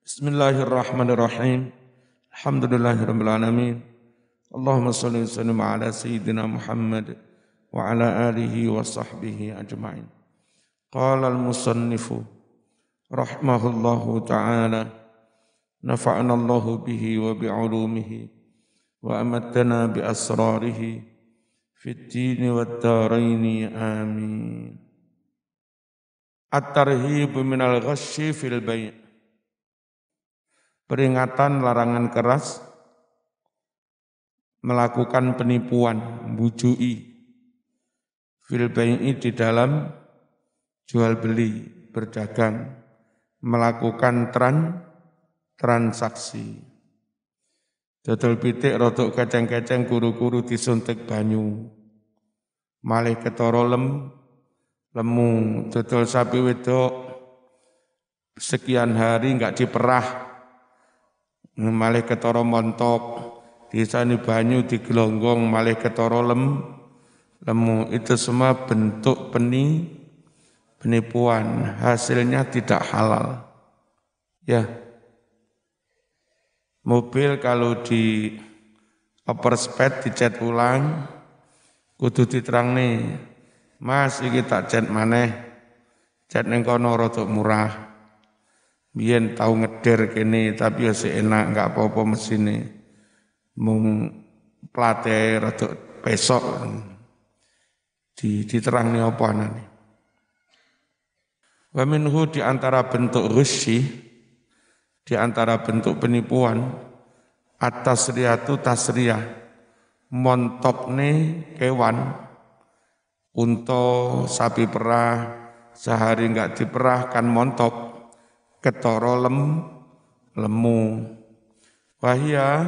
Bismillahirrahmanirrahim. Alhamdulillahirabbil alamin. Allahumma shalli wa sallim ala sayyidina Muhammad wa ala alihi wa sahbihi ajma'in. Qala al-musannifu rahimahullahu ta'ala nafa'ana Allahu bihi wa bi'ulumihi wa amattana bi asrarihi fid dini wad daraini amin. At-tarhib minal ghasyi fil bai'. Peringatan larangan keras melakukan penipuan, bujui fil bai'i di dalam jual beli, berdagang, melakukan transaksi. Dodol pitik rodok keceng-keceng guru-guru disuntik banyu. Malih ketara lemu, dodol sapi wedok sekian hari enggak diperah. Malih ketara montok, disani banyu digelonggong malih ketara lemu. Itu semua bentuk penipuan, hasilnya tidak halal. Ya. Mobil kalau di overspeed dicat ulang kudu diterangne, Mas iki tak cat maneh. Cat ning kono rada murah. Biyen tau ngeder kene tapi ya enak, enggak apa-apa mesine. Mung plate rada pesok. Diterangne apa anane. Wa minhu di antara bentuk ghusyi, di antara bentuk penipuan, at-tasriyatu tasriyah, montokne kewan, unta, sapi perah, sehari enggak diperah kan montok, ketara lemu. Wahia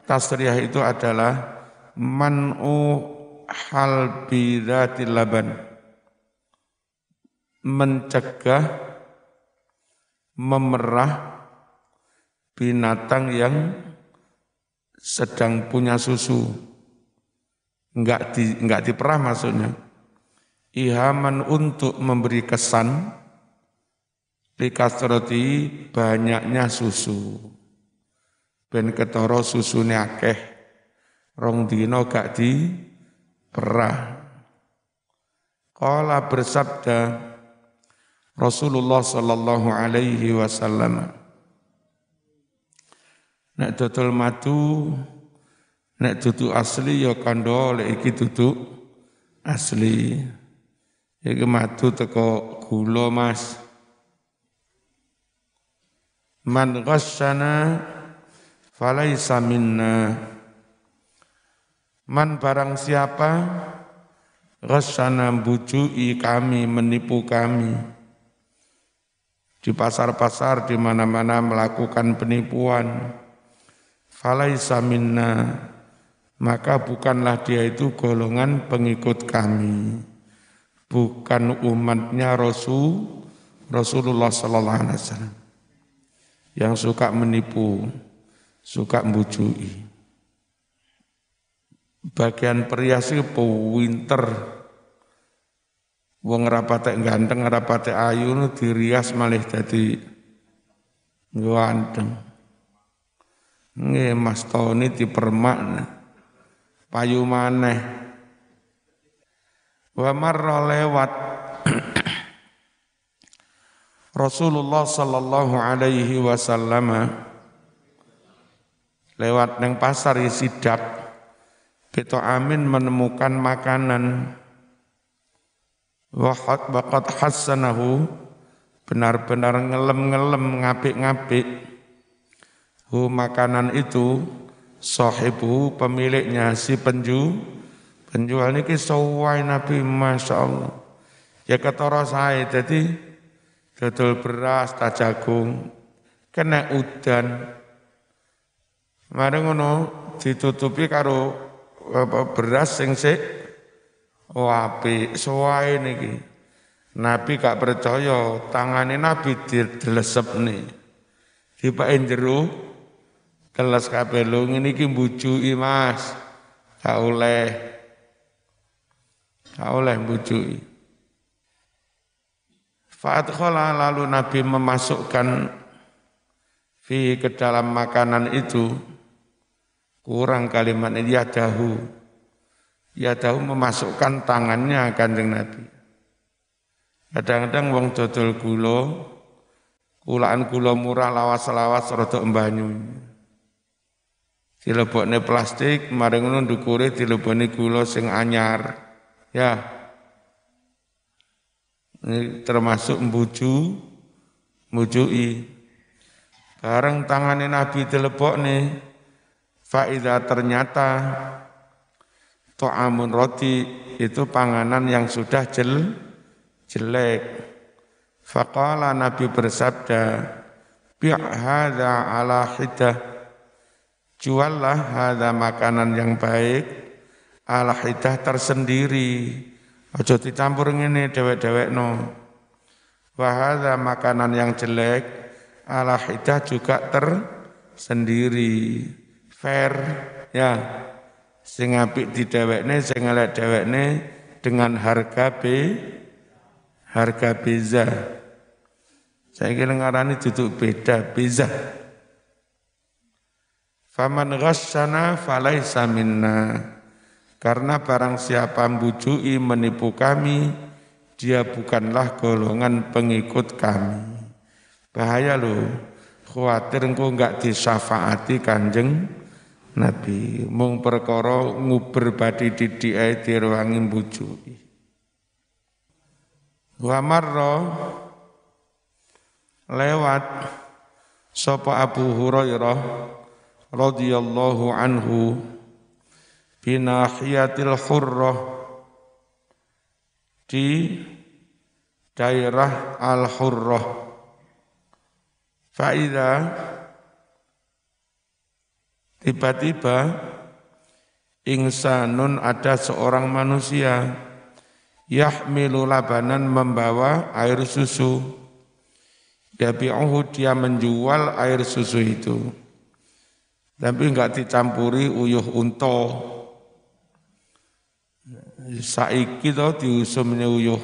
tasriyah itu adalah man'u hal bidzatil laban, mencegah memerah binatang yang sedang punya susu, enggak diperah maksudnya. Ihaman untuk memberi kesan likasroti banyaknya susu. Ben ketara susune akeh, rong dina gak diperah. Qala bersabda Rasulullah sallallahu alaihi wasallam, nek dodol madu, nek dudu asli ya kandha, lek iki dudu asli. Iki madu teko gula, Mas. Man ghasyana falaisa minna. Man barang siapa ghasyana bujui kami, menipu kami. Di pasar-pasar di mana-mana melakukan penipuan. Falaisa minna, maka bukanlah dia itu golongan pengikut kami. Bukan umatnya Rasulullah sallallahu alaihi wasallam. Yang suka menipu, suka mbujui. Bagian perias itu pinter. Wong rapate ganteng, rapate ayu dirias malih dadi ganteng. Nggih Mas Toni dipermak payu maneh. Wa marra lewat Rasulullah sallallahu alaihi wasallam lewat neng pasar sidak, Beto Amin menemukan makanan waqad hassanahu, benar-benar ngelem-ngelem, ngapik-ngapik. Hu makanan itu sahibu, pemiliknya, si penjual niki sawai Nabi, Masya Allah. Ya ketara sae, jadi dodol beras, tak jagung, kena udan. Mari ngono ditutupi karo beras sing sik apik, suwae niki. Nabi gak percaya, tangane Nabi dilesepne. Dipake jero kelas kabeh lho, ngene iki mbujuki Mas. Gak oleh mbujuki. Fa'adkhala, lalu Nabi memasukkan fi ke dalam makanan itu kurang kalimat yadahu. Yadahu memasukkan tangannya Kanjeng Nabi. Kadang-kadang wong dodol gula, kulaan gula murah lawas-lawas rada banyu. Dilebokne plastik, mari ngono ndukure dilebokne gula sing anyar. Ya. Ini termasuk mbujui. Bareng tangane Nabi dilebokne, faida ternyata ta'amun roti itu panganan yang sudah jelek. Faqala Nabi bersabda, bi' hadza ala hidah. Juallah hadza makanan yang baik ala hidah tersendiri. Aja dicampur ngene dewek-dewekno. Wa hadza makanan yang jelek ala hidah juga tersendiri. Fair ya. Sing apik didewekne, sing elek dewekne dengan harga beza. Saya kira ngarani duduk beda, beza. Faman ghasyana falaisa minna. Karena barang siapa mbujui menipu kami, dia bukanlah golongan pengikut kami. Bahaya loh, khawatir engkau enggak disyafaati Kanjeng Nabi. Mung perkara nguber badi didik ae direwangi mbujui. Wa marra lewat sapa Abu Hurairah radhiyallahu anhu binahiyatil Hurrah di daerah Al-Hurrah. Faida tiba-tiba insanun ada seorang manusia yahmilu labanan membawa air susu. Yabi'uhu dia menjual air susu itu. Tapi enggak dicampuri uyuh unta. Saiki to diusumne uyuh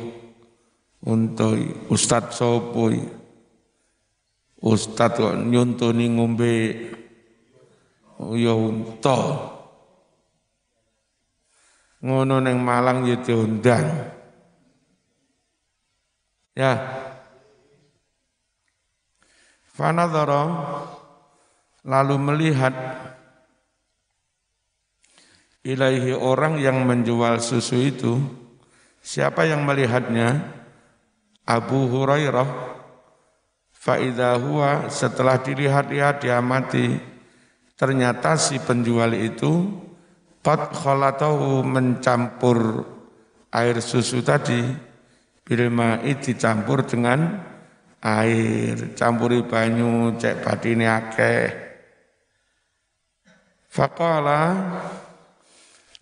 unta. Ustaz sopo? Ustaz kok nyuntuni ngombe uyuh unta. Ngono ning Malang ya diundang. Ya. Fanadhara lalu melihat ilaihi orang yang menjual susu itu. Siapa yang melihatnya? Abu Hurairah. Fa'idha huwa setelah dilihat-lihat diamati, ternyata si penjual itu qad khalatahu mencampur air susu tadi bil ma'i dicampur dengan air, campuri banyu cek badine akeh. Faqala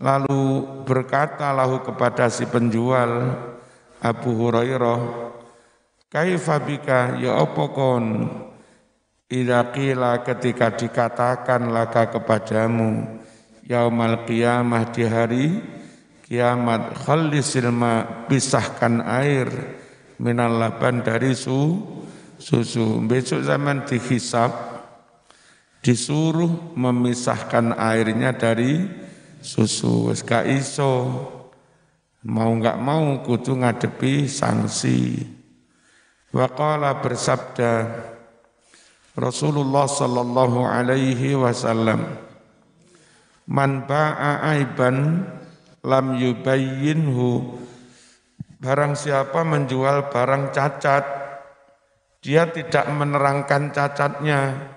lalu berkata lahu kepada si penjual Abu Hurairah, kaifa bika ya apa kon idza qila ketika dikatakan laka kepadamu yaumal qiyamah di hari kiamat khallisil ma pisahkan air minal laban dari susu. Besok zaman dihisab disuruh memisahkan airnya dari susu. Wis gak iso. Mau enggak mau kudu ngadepi sanksi. Wa qala bersabda Rasulullah sallallahu alaihi wasallam, man ba'a aiban lam yubayyinhu. Barang siapa menjual barang cacat, dia tidak menerangkan cacatnya.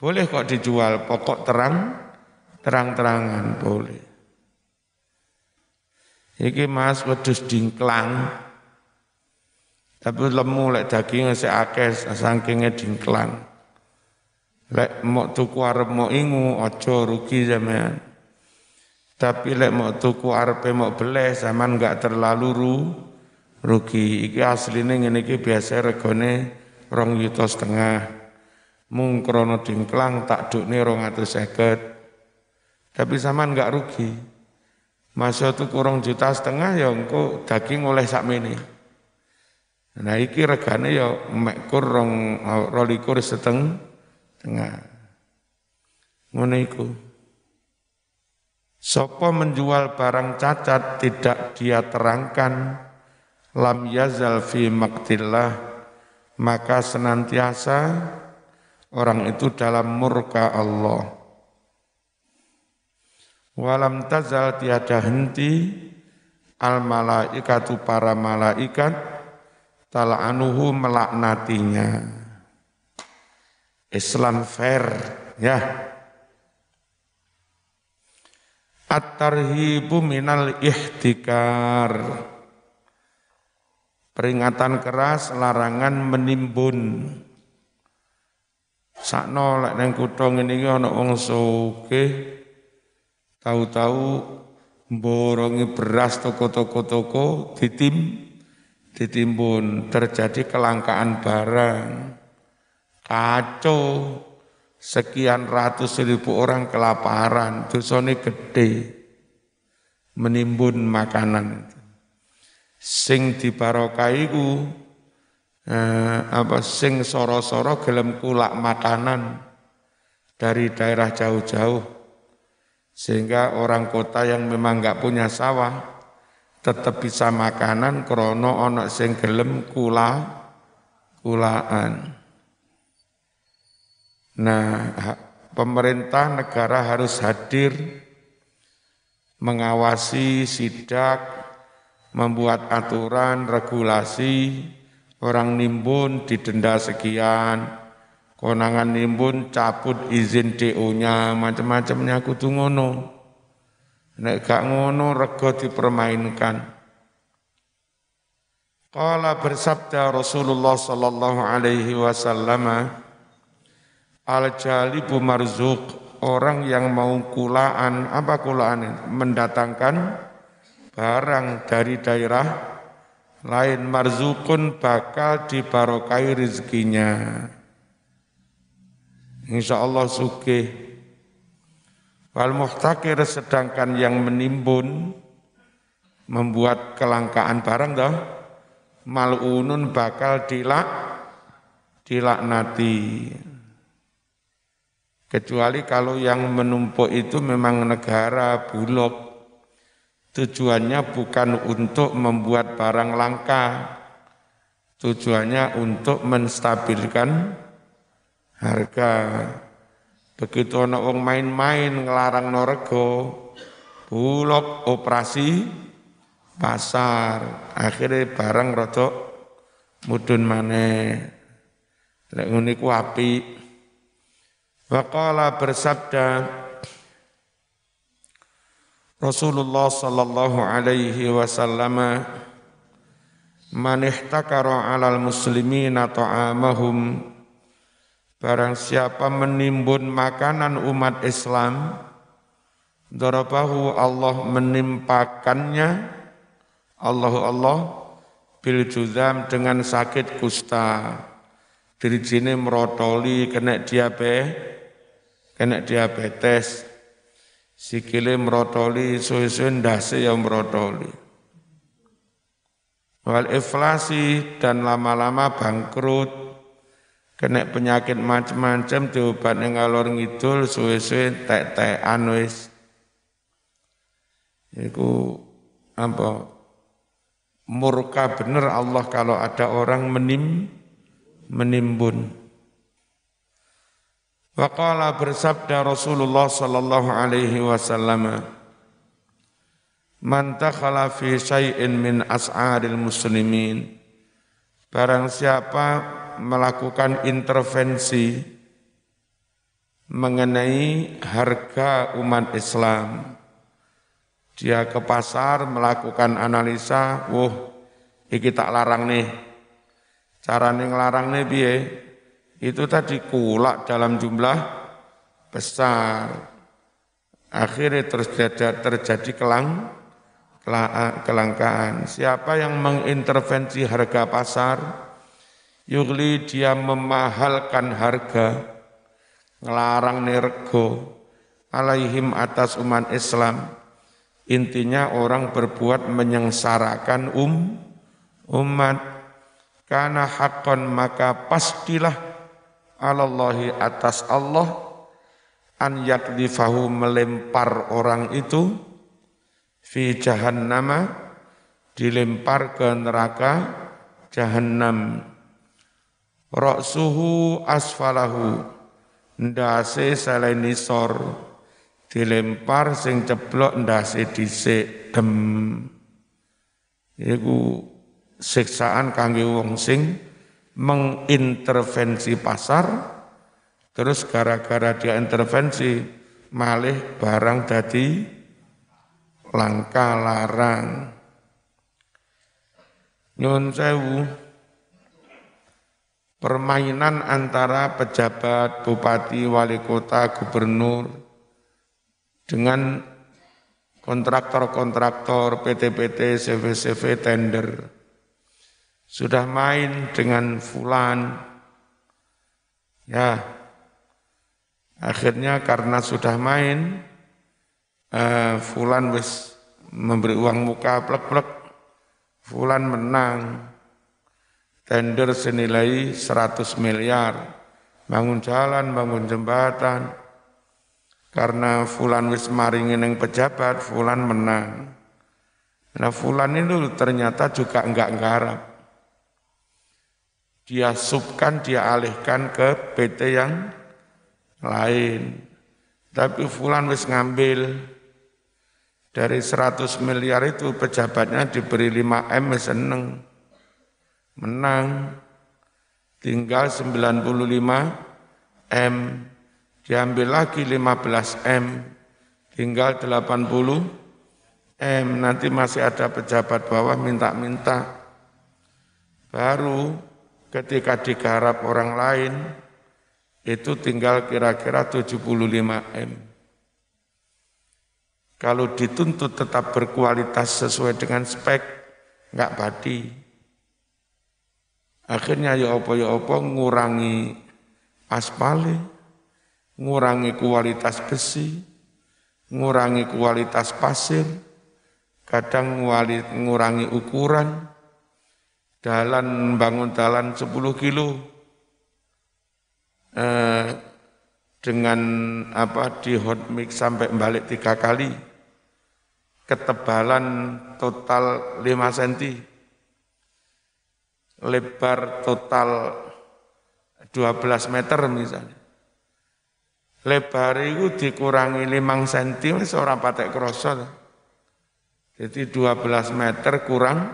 Boleh kok dijual, pokok terang-terangan boleh. Iki mas wedhus dingklang, tapi lemu lek dagingnya sik akeh saking dingklang. Lek mok tuku arep mok ingu aja rugi sampean. Tapi lek mok tuku arepe mok beleh sampean enggak terlalu rugi. Iki asline ngene iki biasa regane 2,5 juta. Mung krana dingklang tak dukne 250. Tapi sampean enggak rugi. Masa tuku 2,5 juta ya engko daging oleh sakmene. Nah iki regane ya mek kur 2,5 Tengah. Ngono iku. Sapa menjual barang cacat tidak dia terangkan, lam yazal fi maqtillah, maka senantiasa orang itu dalam murka Allah. Walam tazal tiada henti al malaikatu para malaikat tal'anuhu melaknatinya. Islam fair ya. At-tarhibu minal ihtikar. Peringatan keras, larangan menimbun. Sakno lek nang kutha ngene iki ana wong sugih tahu-tahu borongi beras toko-toko ditimbun, terjadi kelangkaan barang. Kacau, sekian ratus ribu orang kelaparan, dosane gede, menimbun makanan. Sing dibarokahi ku sing soro-soro gelem kulak makanan dari daerah jauh-jauh. Sehingga orang kota yang memang enggak punya sawah tetap bisa makanan krono ana sing gelem kulaan. Nah, pemerintah negara harus hadir mengawasi, sidak, membuat aturan, regulasi, orang nimbun didenda sekian, konangan nimbun cabut izin DO-nya, macam-macamnya kudu ngono. Nek gak ngono rego dipermainkan. Qala bersabda Rasulullah sallallahu alaihi wasallam, al-jalibu marzuq, orang yang mau kulaan, apa kulaan itu? Mendatangkan barang dari daerah lain, marzukun bakal dibarokai rezekinya. Insyaallah sugih. Wal muhtakir, sedangkan yang menimbun membuat kelangkaan barang dah, mal'unun bakal dilaknati. Kecuali kalau yang menumpuk itu memang negara bulog, tujuannya bukan untuk membuat barang langka, tujuannya untuk menstabilkan harga. Begitu ana wong main-main nglarang rego, bulog operasi pasar, akhirnya barang rodok mudhun maneh. Lek ngene ku apik. Waqala bersabda Rasulullah sallallahu alaihi wasallam, man ihtakara 'alal muslimina ta'amahum, barang siapa menimbun makanan umat Islam, darabahu, Allah menimpakannya, Allah bil juzam, dengan sakit kusta, dirijine merotoli, kena diabetes, sikile merotoli, suwe-suwe ndase ya merotoli. Wal inflasi, dan lama-lama bangkrut, kena penyakit macam-macam, diobat ngalor ngidul, suwe-suwe tek-tekan wis. Iku apa? Murka bener Allah kalau ada orang menimbun. Waqala bersabda Rasulullah sallallahu alaihi wasallam, man takhala fi syai'in min as'aril muslimin, barang siapa melakukan intervensi mengenai harga umat Islam, dia ke pasar melakukan analisa, iki tak larang nih, carane nglarang nih piye? Itu tadi kulak dalam jumlah besar. Akhirnya terjadi kelangkaan. Siapa yang mengintervensi harga pasar, yugli, dia memahalkan harga, ngelarang rego, alaihim, atas umat Islam. Intinya orang berbuat menyengsarakan umat. Karena haqqan, maka pastilah alallahi atas Allah an yakdifahu melempar orang itu fi jahannama dilempar ke neraka jahannam ra'suhu asfalahu ndase salenisor dilempar sing ceblok ndase dhisik dem iku siksaan kangge wong sing mengintervensi pasar terus gara-gara dia intervensi malih barang dadi langka larang. Nyun sewu, permainan antara pejabat, bupati, wali kota, gubernur dengan kontraktor-kontraktor, PT-PT, CV-CV, tender. Sudah main dengan fulan, ya akhirnya karena sudah main, fulan wis memberi uang muka plek-plek, fulan menang, tender senilai 100 miliar, bangun jalan, bangun jembatan, karena fulan wis maringi neng pejabat, fulan menang. Nah fulan itu ternyata juga enggak nggarap. Dia subkan, dia alihkan ke PT yang lain. Tapi fulan wis ngambil dari 100 miliar itu pejabatnya diberi 5 M wis seneng. Menang. Tinggal 95 M. Diambil lagi 15 M. Tinggal 80 M. Nanti masih ada pejabat bawah minta-minta. Baru ketika digarap orang lain, itu tinggal kira-kira 75 M. Kalau dituntut tetap berkualitas sesuai dengan spek, enggak badi. Akhirnya ya apa ngurangi aspal, ngurangi kualitas besi, ngurangi kualitas pasir, kadang ngurangi ukuran, bangun jalan 10 kilo, dengan di hot mix sampai balik 3 kali, ketebalan total 5 cm, lebar total 12 meter misalnya. Lebar itu dikurangi 5 cm, seorang patek krosot. Jadi 12 meter kurang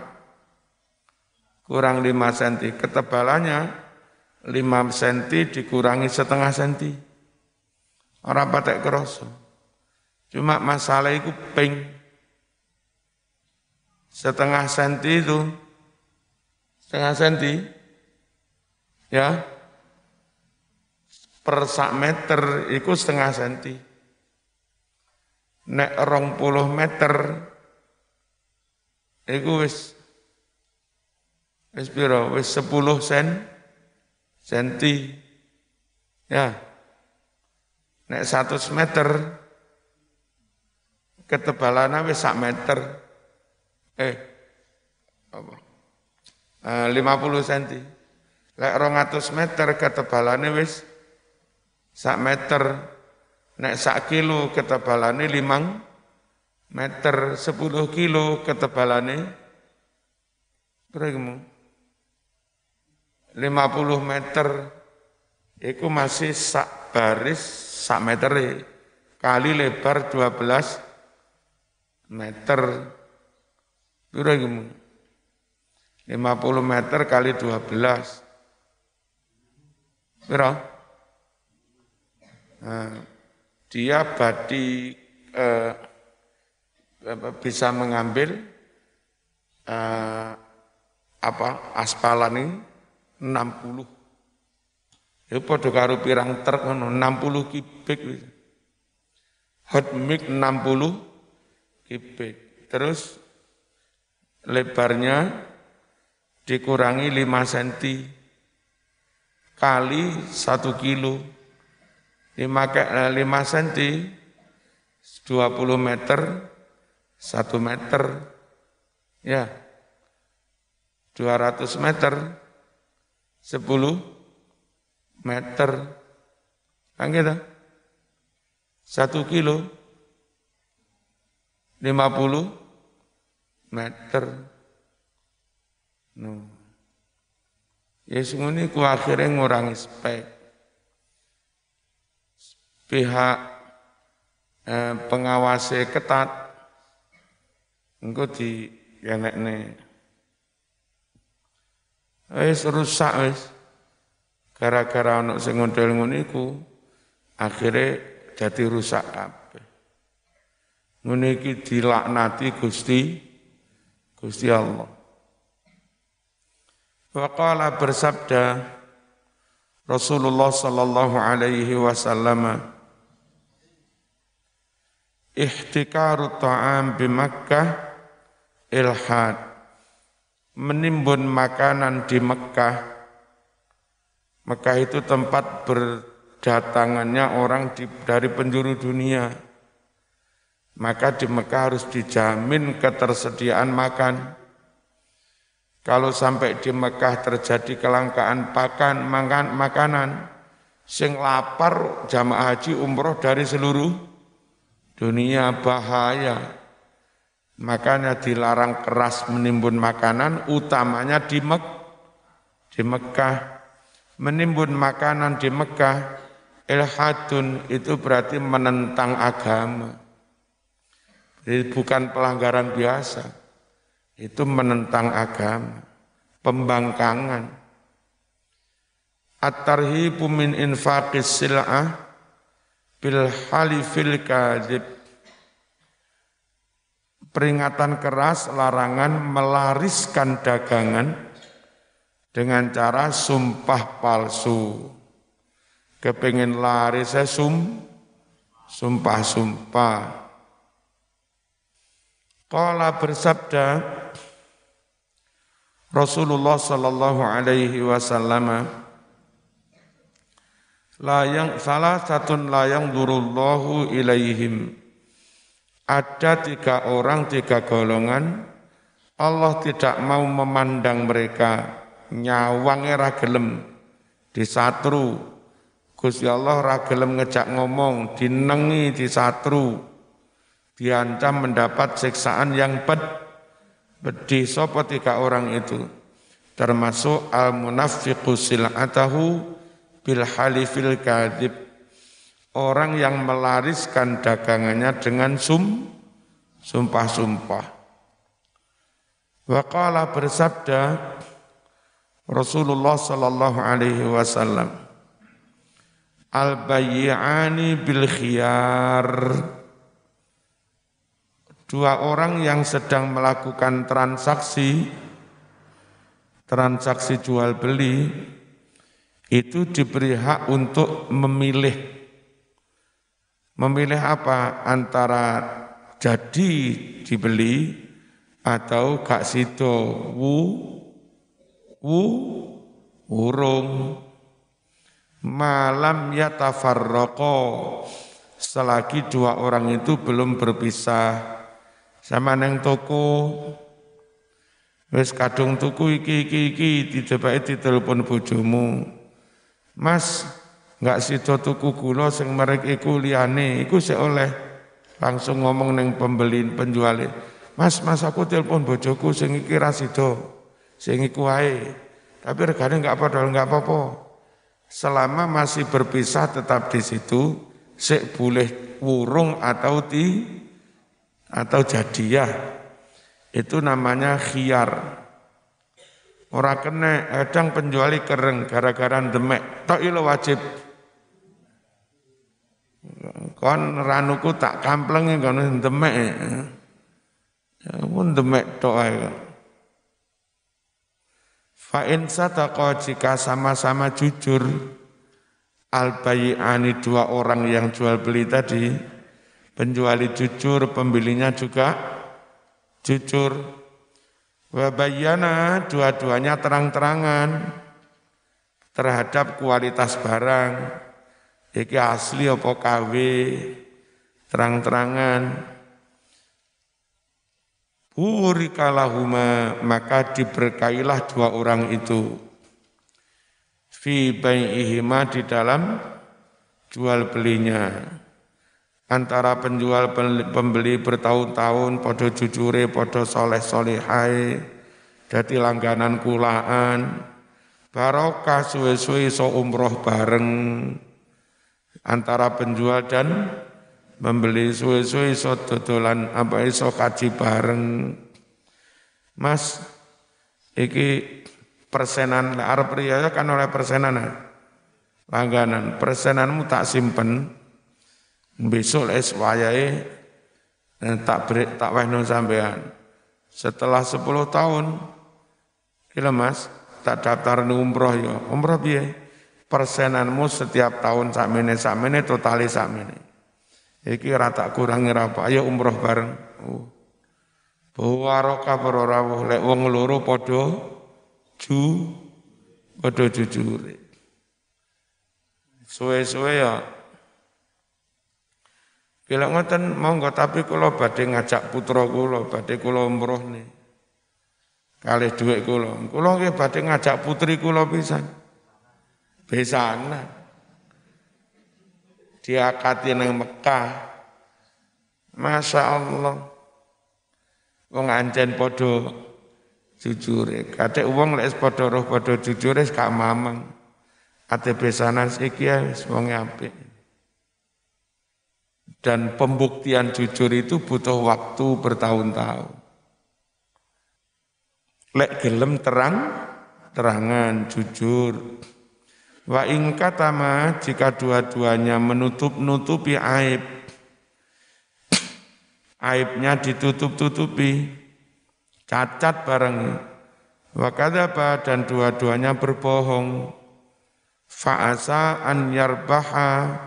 5 cm. Ketebalannya 5 cm dikurangi setengah cm. Orang patek krosot. Cuma masalah itu setengah cm itu, setengah cm, ya, per sak meter itu setengah cm. Nek 20 meter, itu wis piro? Wis 10 cm, ya. Nek 100 meter, ketebalannya wis sak meter. 50 cm. Lek 200 meter ketebalannya wis sak meter. Nek sak kilo ketebalannya 5 meter. 10 kilo ketebalannya berapa? 50 meter. Itu masih sak baris sak meter kali lebar 12 meter. Berapa? 50 meter kali 12. Berapa? Nah, dia bisa mengambil aspalan ini 60. Itu padha karo pirang truk 60 kubik. Hot mix 60 kubik. Terus lebarnya dikurangi 5 cm kali 1 kilo. 5 cm 20 meter 1 meter, ya 200 meter 10 meter. Kan gitu? 1 kilo 50 meter. No. Ya semuanya ku akhirnya ngurangi spek. Pihak pengawasnya ketat, engko di kenekne. Wis rusak wis. Gara-gara ana sing ngondel ngono iku, akhirnya jadi rusak kabeh. Ngono iki dilaknati Gusti Allah. Wa qala bersabda Rasulullah sallallahu alaihi wasallam, ihtikaru ta'am bi Makkah ilhad. Menimbun makanan di Mekah. Mekah itu tempat berdatangannya orang dari penjuru dunia. Maka di Mekah harus dijamin ketersediaan makan. Kalau sampai di Mekah terjadi kelangkaan makanan, sing lapar jamaah haji umroh dari seluruh dunia, bahaya. Makanya dilarang keras menimbun makanan, utamanya di Mekah. Menimbun makanan di Mekah, ilhadun itu berarti menentang agama. Jadi bukan pelanggaran biasa. Itu menentang agama, pembangkangan. At-tarhibu min infaqis sil'ah bil halifil kadhib. Peringatan keras, larangan melariskan dagangan dengan cara sumpah palsu. Kepingin laris saya sumpah. Qala bersabda Rasulullah sallallahu alaihi wasallam, salasatun la yanzurullahu ilaihim. Ada 3 orang, 3 golongan, Allah tidak mau memandang mereka, nyawangnya ra gelem disatru. Gusti Allah ra gelem ngejak ngomong, dinengi disatru. Diancam mendapat siksaan yang pedih. Sapa 3 orang itu? Termasuk al-munafiqu sil'atahu bil halifil kadhib. Orang yang melariskan dagangannya dengan sumpah-sumpah. Wa qala bersabda Rasulullah sallallahu alaihi wasallam, al-bayyi'ani bil khiyar. 2 orang yang sedang melakukan transaksi jual beli itu diberi hak untuk memilih. Memilih apa? Antara jadi dibeli atau gak sido urung. Malam yatafarraqo, selagi 2 orang itu belum berpisah. Sama neng toko, wis kadung tuku iki ditebaki ditelepon bojomu. Mas, enggak sida tuku gula sing merek iku liyane, iku sik oleh. Langsung ngomong neng pembeli penjual, Mas aku telepon bojoku sing iki ra sida, sing iku wae. Tapi regane enggak apa-apa. Selama masih berpisah tetap di situ, sik boleh wurung atau jadiah, itu namanya khiyar. Ora kena kadang penjuali kereng gara-gara demek, tok ilo wajib. Kon ranuku tak kamplengi kon demek. Ya pun demek tok ae. Fa in sataqa, jika sama-sama jujur, al-bayyi'ani 2 orang yang jual beli tadi, penjual jujur, pembelinya juga jujur. Wa bayyana, dua-duanya terang-terangan terhadap kualitas barang. Iki asli apa KW, terang-terangan. Burikalahuma, maka diberkailah 2 orang itu. fi bai'ihima di dalam jual belinya. Antara penjual pembeli bertahun-tahun podo jujure, podo soleh-solehai, dadi langganan kulaan, barokah suwe-suwe iso umroh bareng. Antara penjual dan membeli suwe-suwe iso dodolan iso kaji bareng. Mas, iki persenan arep riya kan oleh persenan langganan. Persenanmu tak simpen. Besok les wayahe tak wehno sampean. Setelah 10 tahun kira Mas, tak daftar umroh ya. Umroh piye? Persenanmu setiap tahun sakmene totali sakmene. Iki ora tak kurangi apa, ayo umroh bareng. Barokah para rawuh lek wong loro padha jujure. Suwe-suwe ya. Bila ngoten monggo tapi kula badhe ngajak putra kula, badhe kula umroh nih. Kalih dhuwit kula. Kula nggih badhe ngajak putri kula pisan. Besana. Diakati nang Mekah. Masya Allah. Wong ancen padha jujure. Kadek wong lek padha roh padha jujure gak mamang. Ate besana iki wis wong apik. Dan pembuktian jujur itu butuh waktu bertahun-tahun. Lek gelem terangan jujur. Wa in katama jika dua-duanya menutup-nutupi aib. Aibnya ditutup-tutupi. Cacat bareng. Wa kadzaba dan dua-duanya berbohong. Fa'asa an yarbaha.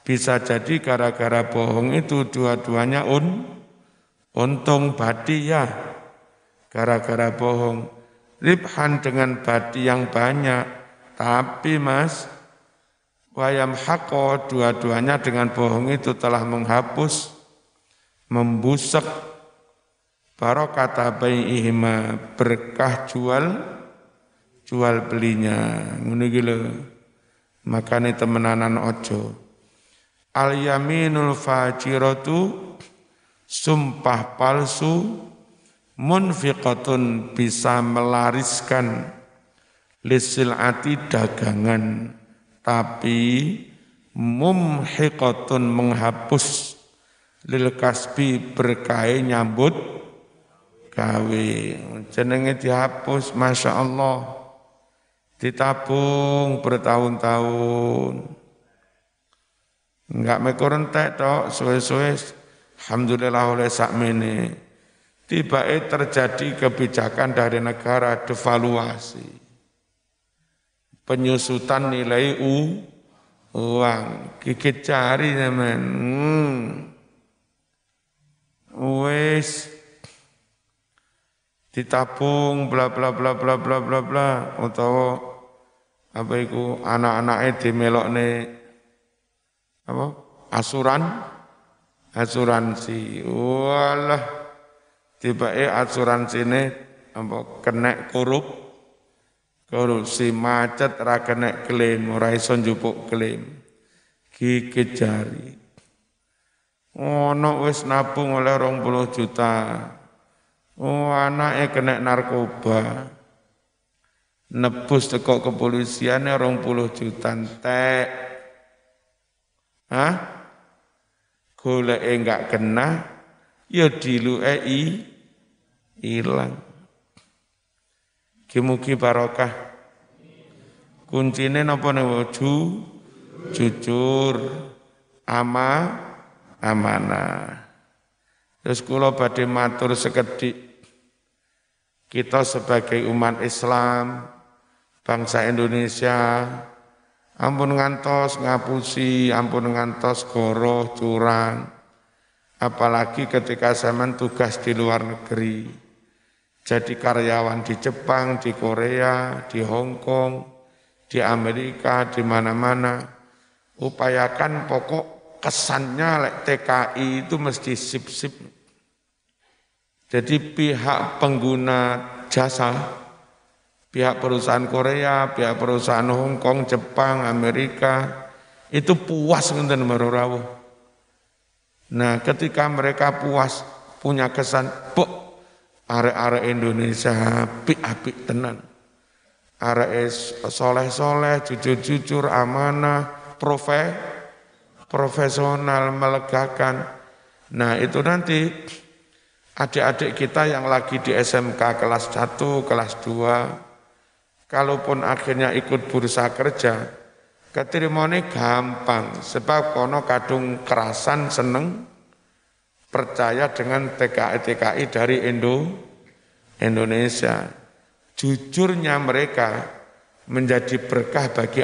Bisa jadi gara-gara bohong itu dua-duanya untung badi ya. Gara-gara bohong. Ribhan dengan badi yang banyak. Tapi Mas, wayam haqo dua-duanya dengan bohong itu telah menghapus, membusak barokata bai'ihima berkah jual belinya. Ngono iki lho. Makane temenanan ojo. Al yaminul fajiratu sumpah palsu munfiqatun bisa melariskan lisilati dagangan tapi mumhiqatun menghapus lil kasbi berkahe nyambut gawe jenenge dihapus Masya Allah ditabung bertahun-tahun enggak mekorentek tok suwe-suwe alhamdulillah oleh sakmene tiba-tiba terjadi kebijakan dari negara devaluasi penyusutan nilai uang, gigit jari zaman, wes ditabung bla bla bla bla bla bla bla, atau apa itu anak-anaknya dimelokne apa asuransi, walah tiba-tiba asuransi ini apa kena korupsi macet ra kena klaim ora iso njupuk klaim gigit jari ono wis nabung oleh 20 juta anake kena narkoba nebus teko kepolisiane 20 juta entek goleke enggak kena ya diluke ilang. Mugi barokah. Kuncine napa niku? Jujur, amanah. Terus kula badhe matur sekedhik. Kita sebagai umat Islam, bangsa Indonesia, ampun ngantos ngapusi, ampun ngantos goroh, curang. Apalagi ketika sampean tugas di luar negeri. Jadi karyawan di Jepang, di Korea, di Hong Kong, di Amerika, di mana-mana. Upayakan pokok kesannya lek TKI itu mesti sip-sip. Jadi pihak pengguna jasa Pihak perusahaan Korea, pihak perusahaan Hong Kong, Jepang, Amerika, itu puas ngenten merorawuh. Nah, ketika mereka puas, punya kesan, arek-arek Indonesia apik-apik tenan. Arek soleh-soleh, jujur-jujur, amanah, profesional, melegakan. Nah, itu nanti adik-adik kita yang lagi di SMK kelas 1, kelas 2, kalaupun akhirnya ikut bursa kerja, keterimane gampang, sebab kono kadung kerasan seneng, percaya dengan TKI dari Indonesia. Jujurnya mereka menjadi berkah bagi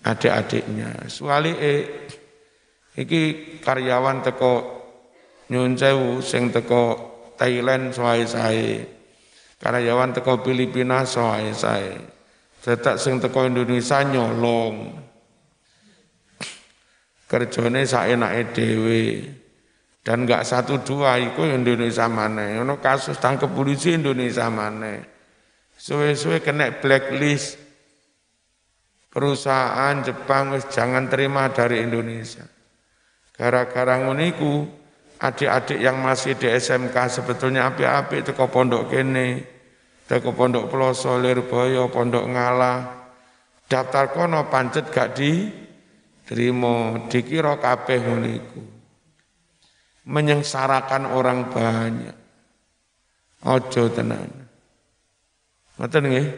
adik-adiknya. Suali iki karyawan teko Nyun Sewu sing teko Thailand sae-sae. Karyawan teko Filipina sae-sae. Tetak sing teko Indonesia nyolong. Kerjane saenake dhewe. Dan enggak 1 2 iku Indonesia maneh. Ono kasus tangkep polisi Indonesia maneh. Suwe-suwe kena blacklist. Perusahaan Jepang wis jangan terima dari Indonesia. Gara-gara ngono iku adik-adik yang masih di SMK sebetulnya apik-apik teko pondok kene, teko pondok Ploso, Lirboyo, pondok Ngalah. Daftar kono pancet gak diterima, dikira kabeh ngono iku. Menyengsarakan orang banyak. Ojo tenan. Ngoten nggih?